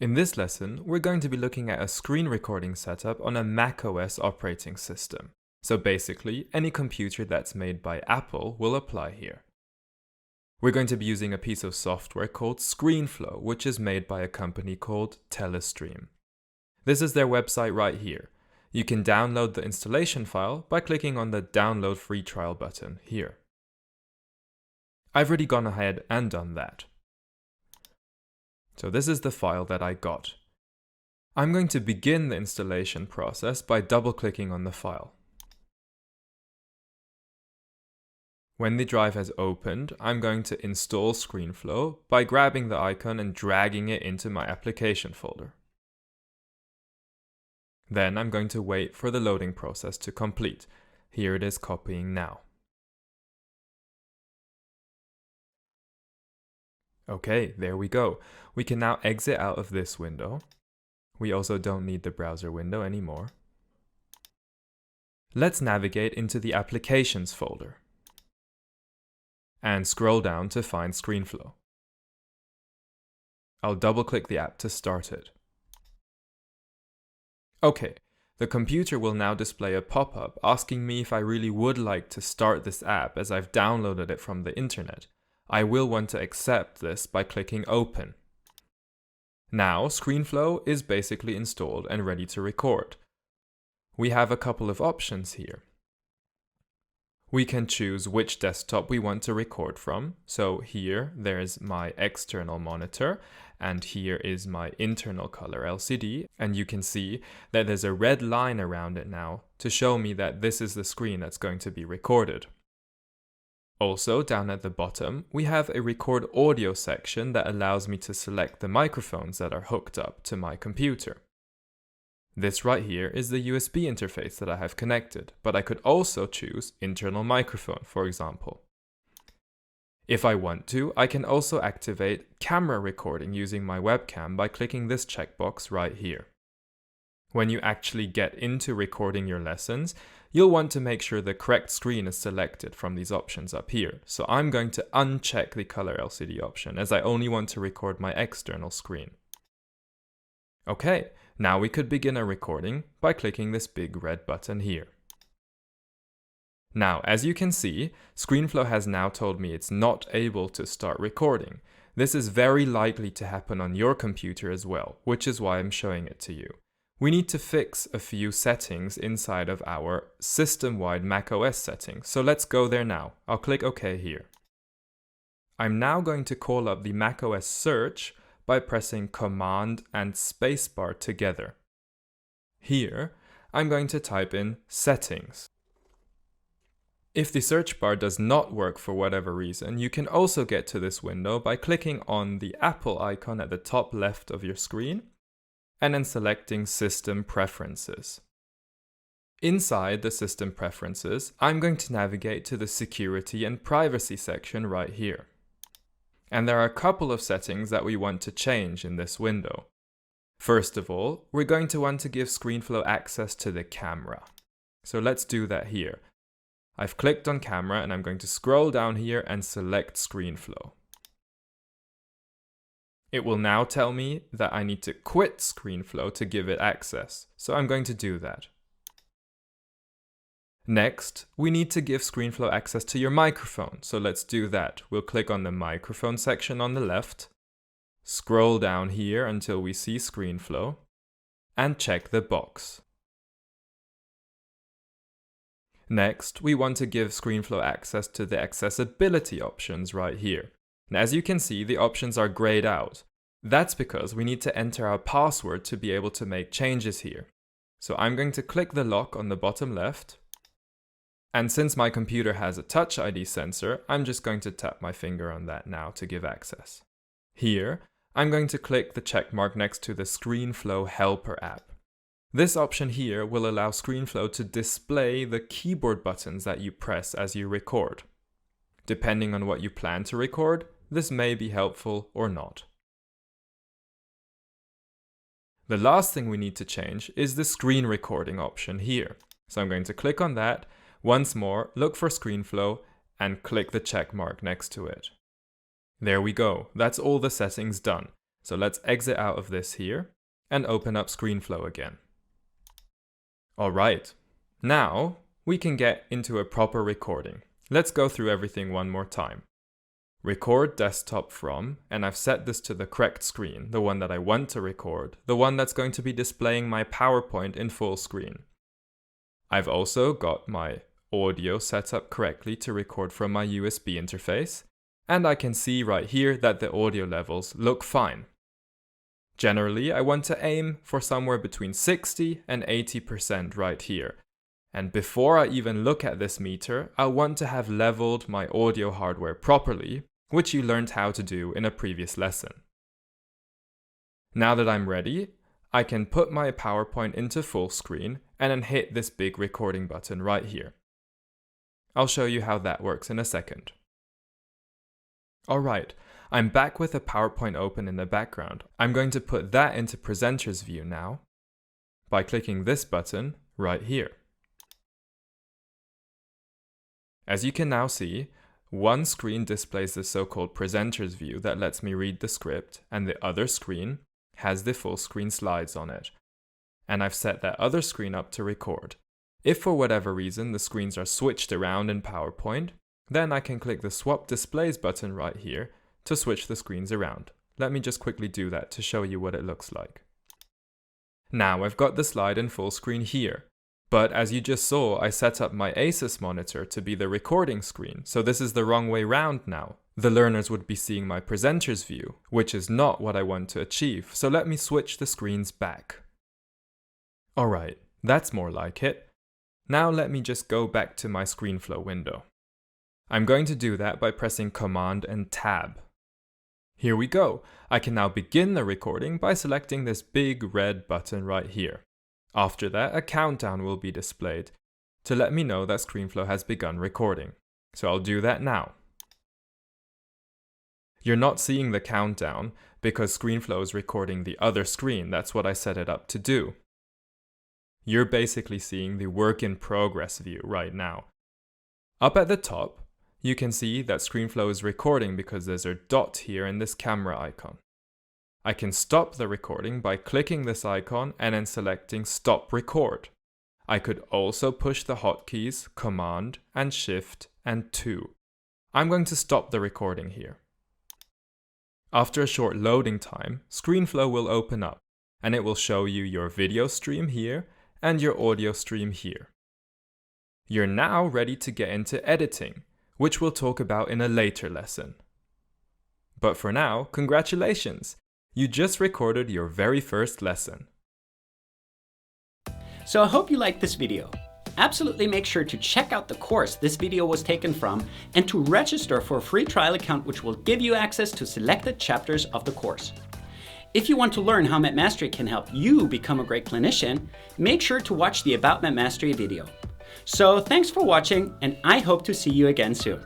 In this lesson, we're going to be looking at a screen recording setup on a macOS operating system. So basically, any computer that's made by Apple will apply here. We're going to be using a piece of software called ScreenFlow, which is made by a company called Telestream. This is their website right here. You can download the installation file by clicking on the Download Free Trial button here. I've already gone ahead and done that. So this is the file that I got. I'm going to begin the installation process by double-clicking on the file. When the drive has opened, I'm going to install ScreenFlow by grabbing the icon and dragging it into my application folder. Then I'm going to wait for the loading process to complete. Here it is copying now. Okay, there we go. We can now exit out of this window. We also don't need the browser window anymore. Let's navigate into the Applications folder and scroll down to find ScreenFlow. I'll double-click the app to start it. Okay, the computer will now display a pop-up asking me if I really would like to start this app as I've downloaded it from the internet. I will want to accept this by clicking Open. Now, ScreenFlow is basically installed and ready to record. We have a couple of options here. We can choose which desktop we want to record from. So here, there's my external monitor, and here is my internal color LCD. And you can see that there's a red line around it now to show me that this is the screen that's going to be recorded. Also, down at the bottom, we have a record audio section that allows me to select the microphones that are hooked up to my computer. This right here is the USB interface that I have connected, but I could also choose internal microphone, for example. If I want to, I can also activate camera recording using my webcam by clicking this checkbox right here. When you actually get into recording your lessons, you'll want to make sure the correct screen is selected from these options up here. So I'm going to uncheck the color LCD option as I only want to record my external screen. Okay, now we could begin a recording by clicking this big red button here. Now, as you can see, ScreenFlow has now told me it's not able to start recording. This is very likely to happen on your computer as well, which is why I'm showing it to you. We need to fix a few settings inside of our system-wide macOS settings, so let's go there now. I'll click OK here. I'm now going to call up the macOS search by pressing Command and Spacebar together. Here, I'm going to type in Settings. If the search bar does not work for whatever reason, you can also get to this window by clicking on the Apple icon at the top left of your screen and then selecting System Preferences. Inside the System Preferences, I'm going to navigate to the Security and Privacy section right here. And there are a couple of settings that we want to change in this window. First of all, we're going to want to give ScreenFlow access to the camera. So let's do that here. I've clicked on Camera and I'm going to scroll down here and select ScreenFlow. It will now tell me that I need to quit ScreenFlow to give it access, so I'm going to do that. Next, we need to give ScreenFlow access to your microphone, so let's do that. We'll click on the microphone section on the left, scroll down here until we see ScreenFlow, and check the box. Next, we want to give ScreenFlow access to the accessibility options right here. And as you can see, the options are grayed out. That's because we need to enter our password to be able to make changes here. So I'm going to click the lock on the bottom left. And since my computer has a Touch ID sensor, I'm just going to tap my finger on that now to give access. Here, I'm going to click the check mark next to the ScreenFlow Helper app. This option here will allow ScreenFlow to display the keyboard buttons that you press as you record. Depending on what you plan to record, this may be helpful or not. The last thing we need to change is the screen recording option here. So I'm going to click on that. Once more, look for ScreenFlow and click the check mark next to it. There we go. That's all the settings done. So let's exit out of this here and open up ScreenFlow again. Alright, now we can get into a proper recording. Let's go through everything one more time. Record desktop from, and I've set this to the correct screen, the one that I want to record, the one that's going to be displaying my PowerPoint in full screen. I've also got my audio set up correctly to record from my USB interface, and I can see right here that the audio levels look fine. Generally, I want to aim for somewhere between 60 and 80% right here. And before I even look at this meter, I want to have leveled my audio hardware properly, which you learned how to do in a previous lesson. Now that I'm ready, I can put my PowerPoint into full screen and then hit this big recording button right here. I'll show you how that works in a second. Alright, I'm back with a PowerPoint open in the background. I'm going to put that into presenter's view now by clicking this button right here. As you can now see, one screen displays the so-called presenter's view that lets me read the script, and the other screen has the full screen slides on it. And I've set that other screen up to record. If for whatever reason the screens are switched around in PowerPoint, then I can click the Swap Displays button right here to switch the screens around. Let me just quickly do that to show you what it looks like. Now I've got the slide in full screen here. But as you just saw, I set up my ASUS monitor to be the recording screen, so this is the wrong way round now. The learners would be seeing my presenter's view, which is not what I want to achieve, so let me switch the screens back. Alright, that's more like it. Now let me just go back to my ScreenFlow window. I'm going to do that by pressing Command and Tab. Here we go. I can now begin the recording by selecting this big red button right here. After that, a countdown will be displayed to let me know that ScreenFlow has begun recording. So I'll do that now. You're not seeing the countdown because ScreenFlow is recording the other screen. That's what I set it up to do. You're basically seeing the work in progress view right now. Up at the top, you can see that ScreenFlow is recording because there's a dot here in this camera icon. I can stop the recording by clicking this icon and then selecting Stop Record. I could also push the hotkeys Command and Shift and 2. I'm going to stop the recording here. After a short loading time, ScreenFlow will open up and it will show you your video stream here and your audio stream here. You're now ready to get into editing, which we'll talk about in a later lesson. But for now, congratulations! You just recorded your very first lesson. So I hope you liked this video. Absolutely make sure to check out the course this video was taken from and to register for a free trial account which will give you access to selected chapters of the course. If you want to learn how Medmastery can help you become a great clinician, make sure to watch the About Medmastery video. So thanks for watching, and I hope to see you again soon.